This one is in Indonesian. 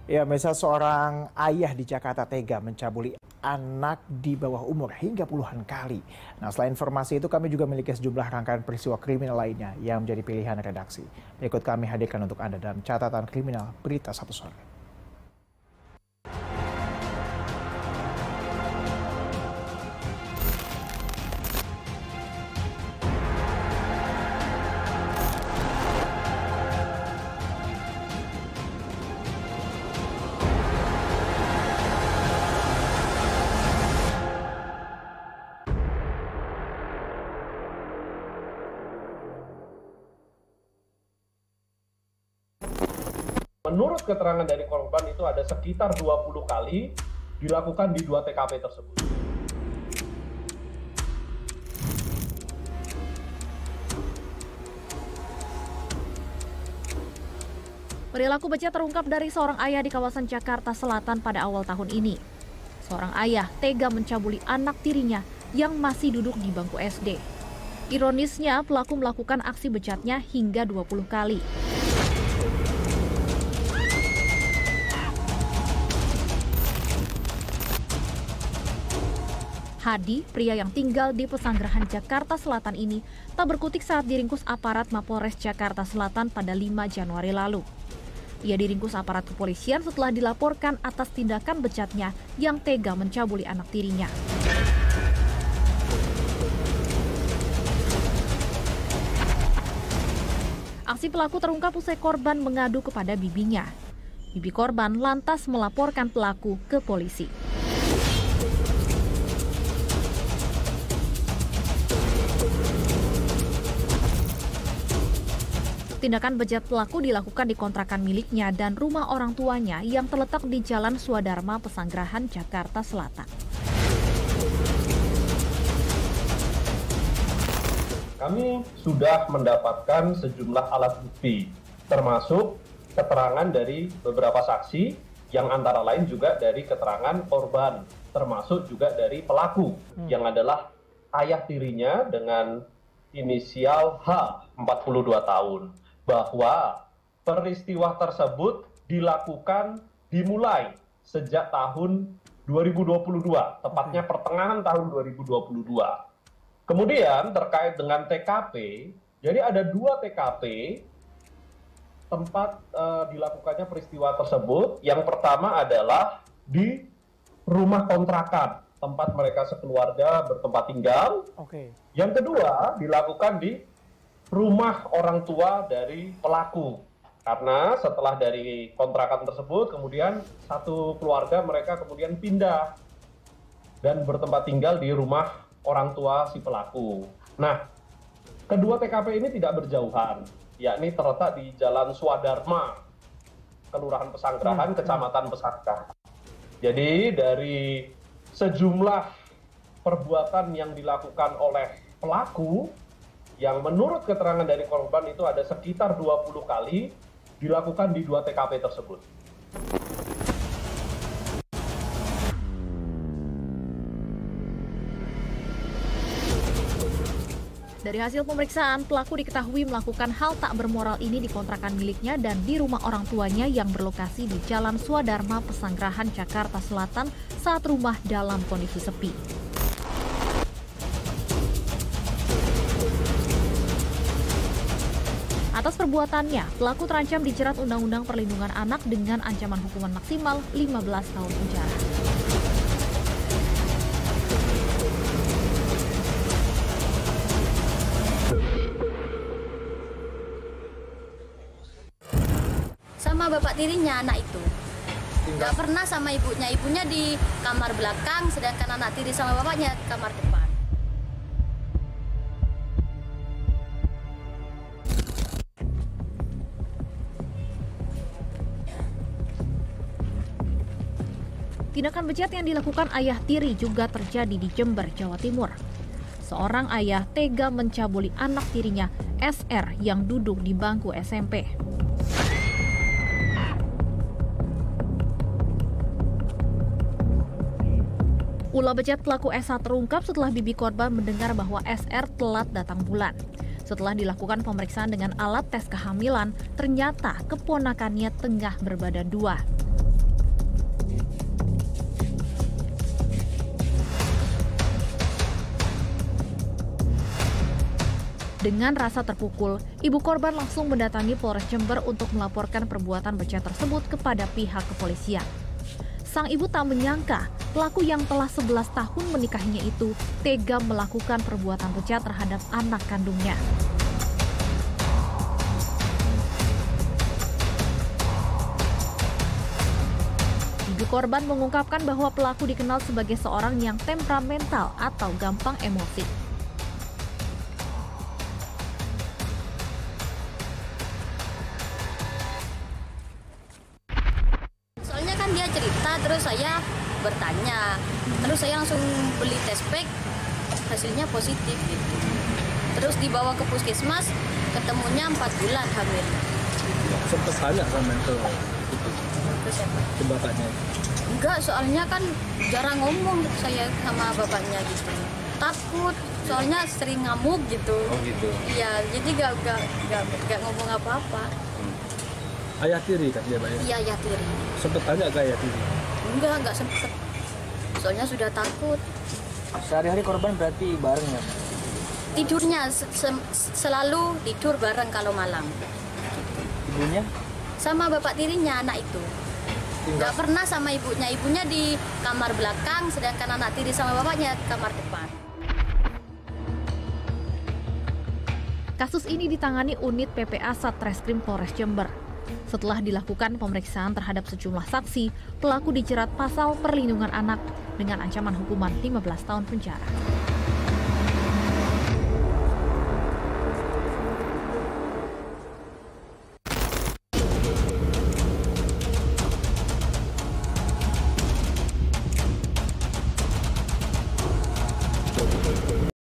Ya, misal seorang ayah di Jakarta tega mencabuli anak di bawah umur hingga puluhan kali. Nah, selain informasi itu kami juga memiliki sejumlah rangkaian peristiwa kriminal lainnya yang menjadi pilihan redaksi. Berikut kami hadirkan untuk Anda dalam catatan kriminal Berita Satu Sore. Menurut keterangan dari korban itu ada sekitar 20 kali dilakukan di 2 TKP tersebut. Perilaku bejat terungkap dari seorang ayah di kawasan Jakarta Selatan pada awal tahun ini. Seorang ayah tega mencabuli anak tirinya yang masih duduk di bangku SD. Ironisnya, pelaku melakukan aksi bejatnya hingga 20 kali. Hadi, pria yang tinggal di Pesanggerahan Jakarta Selatan ini, tak berkutik saat diringkus aparat Mapolres Jakarta Selatan pada 5 Januari lalu. Ia diringkus aparat kepolisian setelah dilaporkan atas tindakan bejatnya yang tega mencabuli anak tirinya. Aksi pelaku terungkap usai korban mengadu kepada bibinya. Bibi korban lantas melaporkan pelaku ke polisi. Tindakan bejat pelaku dilakukan di kontrakan miliknya dan rumah orang tuanya yang terletak di Jalan Swadharma, Pesanggerahan, Jakarta Selatan. Kami sudah mendapatkan sejumlah alat bukti, termasuk keterangan dari beberapa saksi, yang antara lain juga dari keterangan korban, termasuk juga dari pelaku, yang adalah ayah tirinya dengan inisial H, 42 tahun. Bahwa peristiwa tersebut dimulai sejak tahun 2022, tepatnya pertengahan tahun 2022. Kemudian terkait dengan TKP, jadi ada 2 TKP tempat dilakukannya peristiwa tersebut. Yang pertama adalah di rumah kontrakan, tempat mereka sekeluarga bertempat tinggal. Yang kedua dilakukan di rumah orang tua dari pelaku. Karena setelah dari kontrakan tersebut, kemudian satu keluarga mereka kemudian pindah dan bertempat tinggal di rumah orang tua si pelaku. Nah, kedua TKP ini tidak berjauhan, yakni terletak di Jalan Swadharma, Kelurahan Pesanggerahan, Kecamatan Pesanggerahan. Jadi dari sejumlah perbuatan yang dilakukan oleh pelaku, yang menurut keterangan dari korban itu ada sekitar 20 kali dilakukan di 2 TKP tersebut. Dari hasil pemeriksaan, pelaku diketahui melakukan hal tak bermoral ini di kontrakan miliknya dan di rumah orang tuanya yang berlokasi di Jalan Swadharma, Pesanggerahan, Jakarta Selatan saat rumah dalam kondisi sepi. Atas perbuatannya, pelaku terancam dijerat Undang-Undang Perlindungan Anak dengan ancaman hukuman maksimal 15 tahun penjara. Sama bapak tirinya anak itu. Nggak pernah sama ibunya. Ibunya di kamar belakang, sedangkan anak tiri sama bapaknya kamar depan. Tindakan bejat yang dilakukan ayah tiri juga terjadi di Jember, Jawa Timur. Seorang ayah tega mencabuli anak tirinya, SR, yang duduk di bangku SMP. Ulah bejat pelaku SH terungkap setelah bibi korban mendengar bahwa SR telat datang bulan. Setelah dilakukan pemeriksaan dengan alat tes kehamilan, ternyata keponakannya tengah berbadan 2. Dengan rasa terpukul, ibu korban langsung mendatangi Polres Jember untuk melaporkan perbuatan bejat tersebut kepada pihak kepolisian. Sang ibu tak menyangka pelaku yang telah 11 tahun menikahinya itu tega melakukan perbuatan bejat terhadap anak kandungnya. Ibu korban mengungkapkan bahwa pelaku dikenal sebagai seorang yang temperamental atau gampang emosi. Soalnya kan dia cerita, terus saya bertanya, terus saya langsung beli tes pack, hasilnya positif gitu. Terus dibawa ke puskesmas, ketemunya 4 bulan hamil. Sempat tanya sama itu Siapa? ke bapaknya? Enggak, soalnya kan jarang ngomong saya sama bapaknya gitu. Takut, soalnya sering ngamuk gitu. Oh gitu. Iya, jadi gak ngomong apa-apa. Ayah tiri kan dia bayar? Iya, ayah tiri. Sempat tanya ke ayah tiri? Enggak sempet. Soalnya sudah takut. Sehari-hari korban berarti bareng ya? Tidurnya selalu tidur bareng kalau malam. Ibunya? Sama bapak tirinya, anak itu. Nggak pernah sama ibunya. Ibunya di kamar belakang, sedangkan anak tiri sama bapaknya kamar depan. Kasus ini ditangani unit PPA Satreskrim Polres Jember. Setelah dilakukan pemeriksaan terhadap sejumlah saksi, pelaku dijerat pasal perlindungan anak dengan ancaman hukuman 15 tahun penjara.